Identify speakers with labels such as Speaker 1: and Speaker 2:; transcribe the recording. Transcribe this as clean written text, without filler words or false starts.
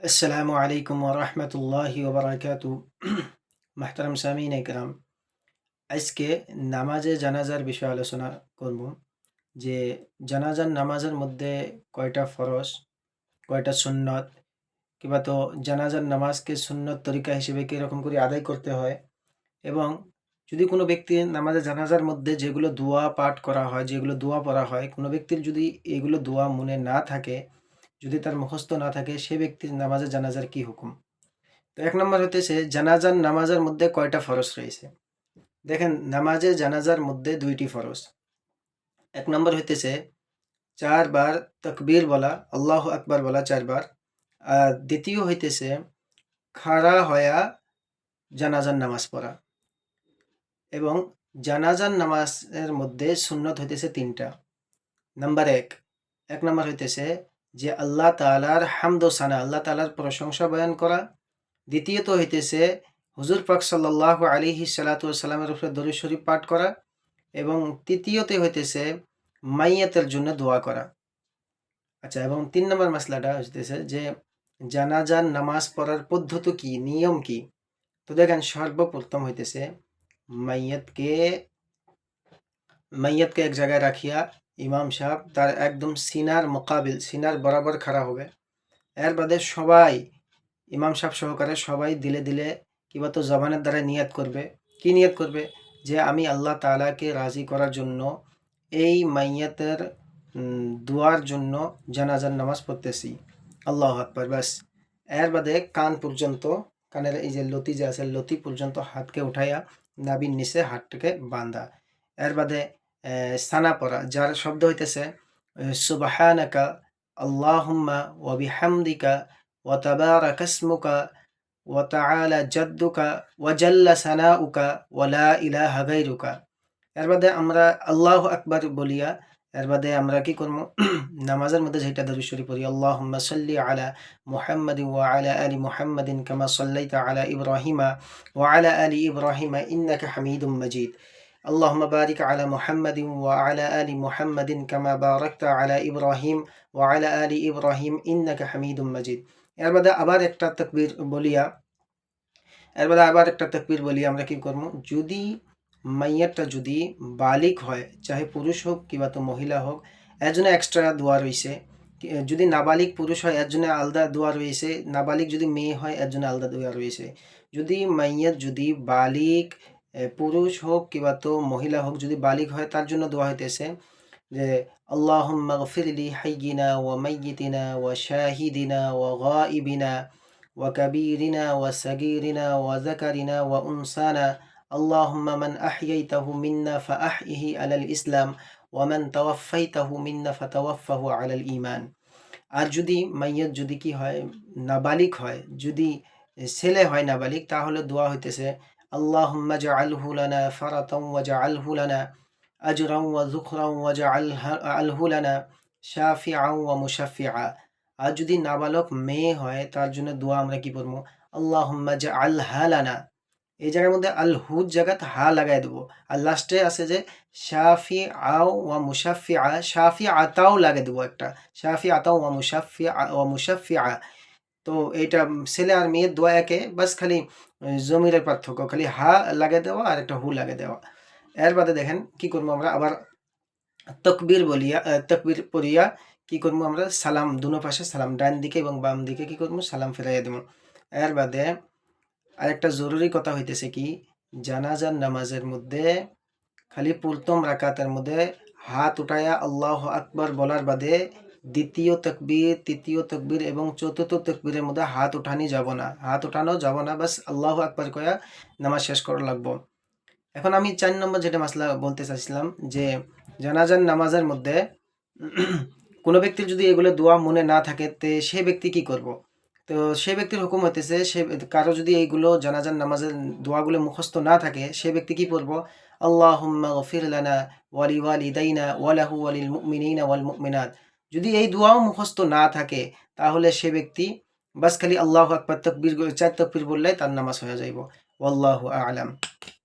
Speaker 1: আসসালামু আলাইকুম ওয়া রাহমাতুল্লাহি ওয়া বারাকাতুহু। মাহতারাম সামিঈন ইকরাম, আজকে নামাজে জানাজার বিষয়ে আলোচনা করব। যে জানাজার নামাজের মধ্যে কয়টা ফরজ, কয়টা সুন্নত, কিংবা তো জানাজার নামাজকে সুন্নত তরিকা হিসেবে কীরকম করে আদায় করতে হয়, এবং যদি কোনো ব্যক্তি নামাজে জানাজার মধ্যে যেগুলো দোয়া পাঠ করা হয়, যেগুলো দোয়া পড়া হয়, কোনো ব্যক্তির যদি এগুলো দোয়া মনে না থাকে, যদি তার মুখস্থ না থাকে, সে ব্যক্তির নামাজে জানাজার কি হুকুম? তো ১ নম্বর হইতেছে জানাজার নামাজের মধ্যে কয়টা ফরজ রয়েছে। দেখেন, নামাজে জানাজার মধ্যে ২ টি ফরজ। ১ নম্বর হইতেছে ৪ বার তাকবীর বলা, আল্লাহু আকবার বলা ৪ বার। আর দ্বিতীয় হইতেছে খাড়া হয়া জানাজার নামাজ পড়া। এবং জানাজার নামাজের মধ্যে সুন্নত হইতেছে ৩ টা। নাম্বার ১ নম্বর হইতেছে যে আল্লাহ তাআলার হামদ ও সানা, আল্লাহ তাআলার প্রশংসা বয়ান করা। দ্বিতীয়ত হইতেছে হুজুর পাক সাল্লাল্লাহু আলাইহি সাল্লাতু ওয়াসসালামের উপরে দরুদ শরীফ পাঠ করা। এবং তৃতীয়তে হইতেছে মাইয়াতের জন্য দোয়া করা। আচ্ছা, এবং ৩ নম্বর মাসলাটা হইতেছে যে জানাজার নামাজ পড়ার পদ্ধতি কি, নিয়ম কি? তো দেখেন, সর্বপ্রথম হইতেছে মাইয়াতকে মাইয়াতকে এক জায়গায় রাখিয়া ইমাম সাহেব তার একদম সিনার মোকাবিল, সিনার বরাবর খাড়া হবে। এর বাদে সবাই ইমাম সাহেব সহকারে সবাই দিলে দিলে কিংবা তো জবানের দ্বারা নিয়াত করবে। কি নিয়াত করবে? যে আমি আল্লাহ তাআলাকে রাজি করার জন্য এই মাইয়াতের দোয়ার জন্য জানাজার নামাজ পড়তেছি। আল্লাহু আকবার, ব্যাস। এর বাদে কান পর্যন্ত, কানের এই যে লতি যে আছে, লতি পর্যন্ত হাতকে উঠাইয়া নাভির নিচে হাতটাকে বাঁধা। এর বাদে সানা পড়া, যার শব্দ হইতেছে সুবহানাকা আল্লাহুম্মা ওয়া বিহামদিকা ওয়া তাবারাকা ইসমুকা ওয়া তাআলা জাদ্দুকা ওয়া জাল্লা সানাউকা ওয়া লা ইলাহা গায়রুকা। এর বাদে আমরা আল্লাহু আকবার বলিয়া এর বাদে আমরা কি করব? নামাজের মধ্যে যেটা দরুদ শরীফ পড়ি, আল্লাহুম্মা সাল্লি আলা মুহাম্মাদিন ওয়া আলা আলি মুহাম্মাদিন কামা সাল্লাইতা আলা ইব্রাহিমা ওয়া আলা আলি ইব্রাহিমা ইন্নাকা হামিদুম মাজিদ। আল্লাহুম্মা বারিক আলা মুহাম্মাদিন ওয়া আলা আলি মুহাম্মাদিন কামা বারাকতা আলা ইব্রাহিম ওয়া আলা আলি ইব্রাহিম ইন্নাকা হামিদুম মাজিদ। এর বাদে আবার একটা তাকবীর বলিয়া আমরা কি করব? যদি মাইয়াতটা যদি বালিগ হয়, চাহে পুরুষ হোক কিংবা তো মহিলা হোক, এর জন্য এক্সট্রা দোয়া রইছে। যদি নাবালিগ পুরুষ হয়, এর জন্য আলাদা দোয়া রয়েছে। নাবালিগ যদি মেয়ে হয়, এর জন্য আলাদা দোয়া রয়েছে। যদি মাইয়াত যদি বালিগ পুরুষ হোক কিংবা তো মহিলা হোক, যদি বালিগ হয়, তার জন্য দোয়া হইতেছে যে আল্লাহুম্মা গফির লি হাইয়িনা ওয়া মাইয়িতিনা ওয়া শাহিদিনা ওয়া গাইবিনা ওয়া কাবীরিনা ওয়া সাগীরিনা ওয়া যাকারিনা ওয়া উনসানা। আল্লাহুম্মা মান আহইয়াইতাহু মিন্না ফাআহইহি আলাল ইসলাম ওয়া মান তাওয়াফফাইতাহু মিন্না ফাতাওয়াফফাহু আলাল ঈমান। আর যদি মাইয়াত যদি কি হয়, নাবালিগ হয়, যদি ছেলে হয় নাবালিগ, তাহলে দোয়া হইতেছে আল্লাহুম্মা জাআলহু লানা ফারাতান ওয়া জাআলহু লানা আজরান ওয়া যুখরান ওয়া আলহু লানা শাফিআন ওয়া মুশাফিআ। আর যদি নাবালক মেয়ে হয়, তার জন্য দোয়া আমরা কি পড়বো? আল্লাহুম্মা জাআলহা লানা। এই জায়গার মধ্যে আল হুর জায়গাতে হা লাগাই দেবো। আর লাস্টে আছে যে শাফিআও ওয়া মুশাফিআ, শাফিআতাও লাগিয়ে দেবো একটা। শাফিআতাও ওয়া মুশাফিআ। তো এইটা ছেলে আর মেয়ের দোয়া একে, বাস খালি জমিরের পার্থক্য, খালি হা লাগিয়ে দেওয়া আর একটা হু লাগিয়ে দেওয়া। এর বাদে দেখেন কি করবো আমরা? আবার তাকবীর পড়িয়া কি করবো আমরা? সালাম, দুনো পাশে সালাম, ডান দিকে এবং বাম দিকে কি করবো? সালাম ফিরাইয়া দেবো। এর বাদে আরেকটা জরুরি কথা হইতেছে কি, জানাজার নামাজের মধ্যে খালি প্রথম রাকাতের মধ্যে হাত উঠাইয়া আল্লাহু আকবার বলার বাদে দ্বিতীয় তাকবীর, তৃতীয় তাকবীর এবং চতুর্থ তাকবীরের মধ্যে হাত উঠানো যাব না, বাস আল্লাহু আকবার কইয়া নামাজ শেষ করা লাগবো। এখন আমি ৪ নম্বর যেটা মাসলা বলতে চাইছিলাম যে জানাজার নামাজের মধ্যে কোনো ব্যক্তির যদি এগুলো দোয়া মনে না থাকে, তে সে ব্যক্তি কি করব? তো সে ব্যক্তির হুকুম হইতেছে, কারো যদি এইগুলো জানাজার নামাজের দোয়াগুলো মুখস্থ না থাকে, সে ব্যক্তি কি পড়বো? আল্লাহুম্মা গফির লানা ওয়া লিওয়ালিদাইনা ওয়া লাহু ওয়া লিল মুমিনিনা ওয়াল মুমিনাত। যদি এই দোয়াও মুখস্থ না থাকে, তাহলে সে ব্যক্তি বাস খালি আল্লাহু আকবার তাকবীর ৪ তাকবীর বললেই তার নামাজ হয়ে যাইব। ওয়াল্লাহু আ'লাম।